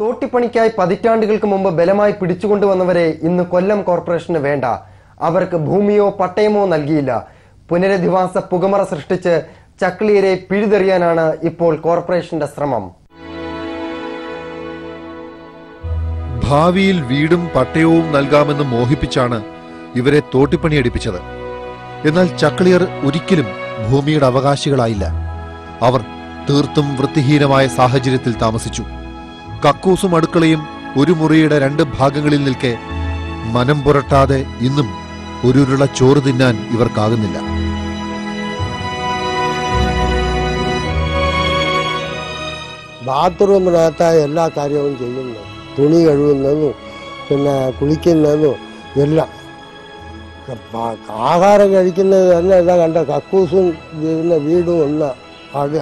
തോട്ടിപ്പണിക്കായി പതിറ്റാണ്ടുകൾക്ക് മുമ്പ് ബലമായി പിടിച്ചുകൊണ്ടുവന്നവരെ ഇന്ന് കൊല്ലം കോർപ്പറേഷന് വേണ്ട. അവർക്ക് ഭൂമിയോ പട്ടയമോ നൽകിയില്ല. പുനരധിവാസ പുകമറ സൃഷ്ടിച്ച് ചക്ലിയരെ പിഴുതെറിയാനാണ് ഇപ്പോൾ കോർപ്പറേഷന്റെ ശ്രമം. ഭാവിയിൽ വീടും പട്ടയവും നൽകാമെന്ന് മോഹിപ്പിച്ചാണ് ഇവരെ തോട്ടിപ്പണിയടിപ്പിച്ചത്. എന്നാൽ ചക്ലിയർ ഒരിക്കലും ഭൂമിയുടെ അവകാശികളായില്ല. അവർ തീർത്തും വൃത്തിഹീനമായ സാഹചര്യത്തിൽ താമസിച്ചു. കക്കൂസും അടുക്കളയും ഒരു മുറിയുടെ 2 ഭാഗങ്ങളിൽ നിൽക്കെ മനം പുരട്ടാതെ ഇന്നും ഒരുരുള ചോറ് തിന്നാൻ ഇവർക്കാകുന്നില്ല. ബാത്റൂമിനകത്ത എല്ലാ കാര്യവും ചെയ്യുന്നു. തുണി കഴുകുന്നതും പിന്നെ കുളിക്കുന്നതും എല്ലാം. ആഹാരം കഴിക്കുന്നത് തന്നെ ഇതാ കണ്ട കക്കൂസും പിന്നെ വീടും ഒന്ന്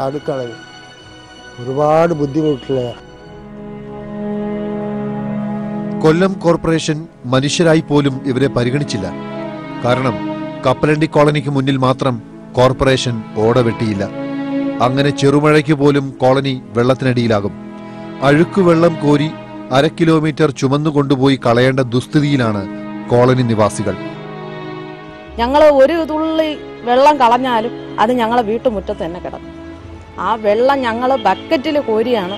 അടുക്കളയും ഒരുപാട് ബുദ്ധിമുട്ടില്ല. കൊല്ലം കോർപ്പറേഷൻ മനുഷ്യരായി പോലും ഇവരെ പരിഗണിച്ചില്ല. കാരണം കപ്പലണ്ടി കോളനിക്ക് മുന്നിൽ മാത്രം കോർപ്പറേഷൻ ഓട വെട്ടിയില്ല. അങ്ങനെ ചെറുമഴയ്ക്ക് പോലും കോളനി വെള്ളത്തിനടിയിലാകും. അഴുക്കുവെള്ളം കോരി 1/2 കിലോമീറ്റർ ചുമന്നുകൊണ്ടുപോയി കളയേണ്ട ദുസ്ഥിതിയിലാണ് കോളനി നിവാസികൾ. ഞങ്ങൾ ഒരു തുള്ളി വെള്ളം കളഞ്ഞാലും അത് ഞങ്ങളെ വീട്ടുമുറ്റത്ത് തന്നെ കിടക്കും. ആ വെള്ളം ഞങ്ങൾ ബക്കറ്റിൽ കോരിയാണ്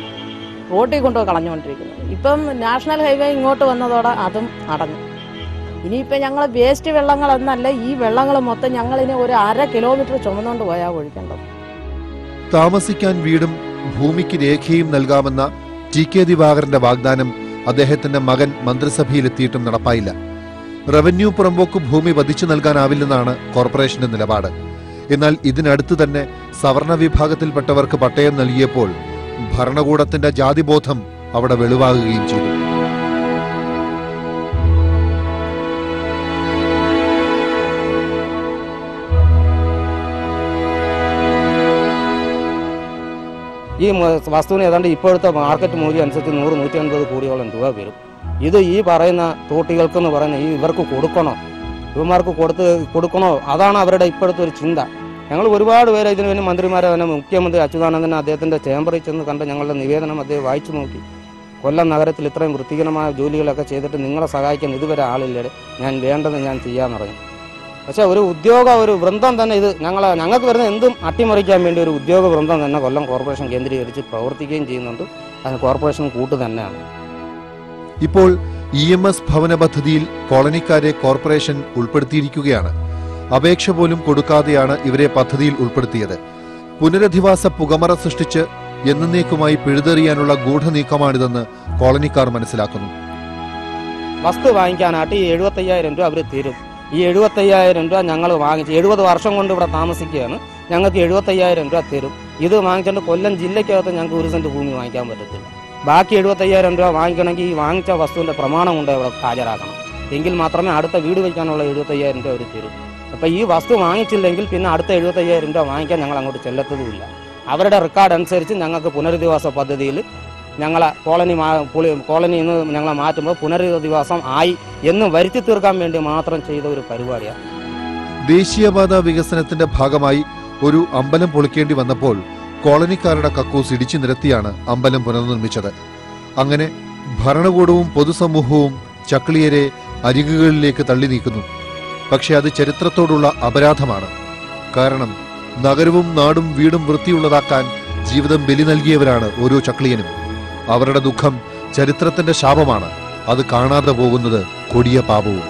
റോട്ടിൽ കൊണ്ടുപോയി കളഞ്ഞുകൊണ്ടിരിക്കുന്നത്. ഇപ്പം നാഷണൽ ഹൈവേ ഇങ്ങോട്ട് വന്നതോടെ അതും അടഞ്ഞു. ഇനിയിപ്പോൾ ഞങ്ങൾ വേസ്റ്റ് വെള്ളങ്ങൾ എന്നല്ല, ഈ വെള്ളങ്ങൾ മൊത്തം ഞങ്ങളിനി ഒരു 1/2 കിലോമീറ്റർ ചുമന്നുകൊണ്ട് പോയാൽ ഒഴിക്കേണ്ടത്. താമസിക്കാൻ വീടും ഭൂമിക്ക് രേഖയും നൽകാമെന്ന ടി.കെ. ദിവാകരന്റെ വാഗ്ദാനം അദ്ദേഹത്തിന്റെ മകൻ മന്ത്രിസഭയിലെത്തിയിട്ടും നടപ്പായില്ല. റവന്യൂ പുറമ്പോക്ക് ഭൂമി വധിച്ചു നൽകാനാവില്ലെന്നാണ് കോർപ്പറേഷന്റെ നിലപാട്. എന്നാൽ ഇതിനടുത്ത് തന്നെ സവർണ വിഭാഗത്തിൽപ്പെട്ടവർക്ക് പട്ടയം നൽകിയപ്പോൾ ഭരണകൂടത്തിന്റെ ജാതിബോധം അവിടെ വെളിവാകുകയും ചെയ്തു. ഈ വസ്തുവിന് ഏതാണ്ട് ഇപ്പോഴത്തെ മാർക്കറ്റ് മൂല്യം അനുസരിച്ച് 100-150 കോടിയോളം രൂപ വരും. ഇത് ഈ പറയുന്ന തോട്ടികൾക്കെന്ന് പറയുന്ന ഇവർക്ക് കൊടുക്കണോ, ഇവന്മാർക്ക് കൊടുക്കണോ, അതാണ് അവരുടെ ഇപ്പോഴത്തെ ഒരു ചിന്ത. ഞങ്ങൾ ഒരുപാട് പേര് ഇതിനു വേണ്ടി മന്ത്രിമാരെ തന്നെ മുഖ്യമന്ത്രി അച്യുതാനന്ദൻ അദ്ദേഹത്തിൻ്റെ ചേംബറിൽ ചെന്ന് കണ്ട് ഞങ്ങളുടെ നിവേദനം അദ്ദേഹം വായിച്ചു നോക്കി. കൊല്ലം നഗരത്തിൽ ഇത്രയും വൃത്തിഹീനമായ ജോലികളൊക്കെ ചെയ്തിട്ട് നിങ്ങളെ സഹായിക്കാൻ ഇതുവരെ ആളില്ലേ, ഞാൻ വേണ്ടത് ഞാൻ ചെയ്യാമെന്ന് പറഞ്ഞു. പക്ഷേ ഒരു വൃന്ദം തന്നെ ഇത് ഞങ്ങൾക്ക് വരുന്ന എന്തും അട്ടിമറിക്കാൻ വേണ്ടി ഒരു ഉദ്യോഗ വൃന്ദം തന്നെ കൊല്ലം കോർപ്പറേഷൻ കേന്ദ്രീകരിച്ച് പ്രവർത്തിക്കുകയും ചെയ്യുന്നുണ്ട്. അത് കോർപ്പറേഷൻ കൂട്ട് തന്നെയാണ്. ഇപ്പോൾ EMS ഭവന പദ്ധതിയിൽ കോളനിക്കാരെ കോർപ്പറേഷൻ ഉൾപ്പെടുത്തിയിരിക്കുകയാണ്. അപേക്ഷ പോലും കൊടുക്കാതെയാണ് ഇവരെ പദ്ധതിയിൽ ഉൾപ്പെടുത്തിയത്. പുനരധിവാസ പുകമറ സൃഷ്ടിച്ച് എന്നേക്കുമായി പിഴുതെറിയാനുള്ള ഗൂഢനീക്കമാണിതെന്ന് കോളനിക്കാർ മനസ്സിലാക്കുന്നു. വസ്തു വാങ്ങിക്കാനായിട്ട് ഈ 75,000 രൂപ അവർ തരും. ഈ 75,000 രൂപ ഞങ്ങൾ വാങ്ങിച്ച് 70 വർഷം കൊണ്ട് ഇവിടെ താമസിക്കുകയാണ്. ഞങ്ങൾക്ക് 75,000 രൂപ തരും. ഇത് വാങ്ങിച്ചുകൊണ്ട് കൊല്ലം ജില്ലയ്ക്കകത്ത് ഞങ്ങൾക്ക് 1 സെന്റ് ഭൂമി വാങ്ങിക്കാൻ പറ്റത്തില്ല. ബാക്കി 75,000 രൂപ വാങ്ങിക്കണമെങ്കിൽ ഈ വാങ്ങിച്ച വസ്തുവിൻ്റെ പ്രമാണം കൊണ്ട് ഇവിടെ ഹാജരാക്കണം. എങ്കിൽ മാത്രമേ അടുത്ത വീട് വയ്ക്കാനുള്ള 75,000 രൂപ അവർ തരും. അപ്പോൾ ഈ വസ്തു വാങ്ങിച്ചില്ലെങ്കിൽ പിന്നെ അടുത്ത 75,000 രൂപ വാങ്ങിക്കാൻ ഞങ്ങൾ അങ്ങോട്ട് ചെല്ലത്തതുമില്ല. അവരുടെ റെക്കോർഡ് അനുസരിച്ച് ഞങ്ങൾക്ക് പുനരധിവാസ പദ്ധതിയിൽ ഞങ്ങളെ കോളനിയിൽ നിന്ന് ഞങ്ങളെ മാറ്റുമ്പോൾ പുനരധിവാസം ആയി എന്ന് വരുത്തി തീർക്കാൻ വേണ്ടി മാത്രം ചെയ്ത ഒരു പരിപാടിയാണ്. ദേശീയപാത വികസനത്തിന്റെ ഭാഗമായി ഒരു അമ്പലം പൊളിക്കേണ്ടി വന്നപ്പോൾ കോളനിക്കാരുടെ കക്കൂസ് ഇടിച്ചു നിരത്തിയാണ് അമ്പലം പുനർനിർമ്മിച്ചത്. അങ്ങനെ ഭരണകൂടവും പൊതുസമൂഹവും ചക്ലിയരെ അരികുകളിലേക്ക് തള്ളി നീക്കുന്നു. പക്ഷെ അത് ചരിത്രത്തോടുള്ള അപരാധമാണ്. കാരണം നഗരവും നാടും വീടും വൃത്തിയുള്ളതാക്കാൻ ജീവിതം ബലി നൽകിയവരാണ് ഓരോ ചക്ലിയനും. അവരുടെ ദുഃഖം ചരിത്രത്തിന്റെ ശാപമാണ്. അത് കാണാതെ പോകുന്നത് കൊടിയ പാപവും.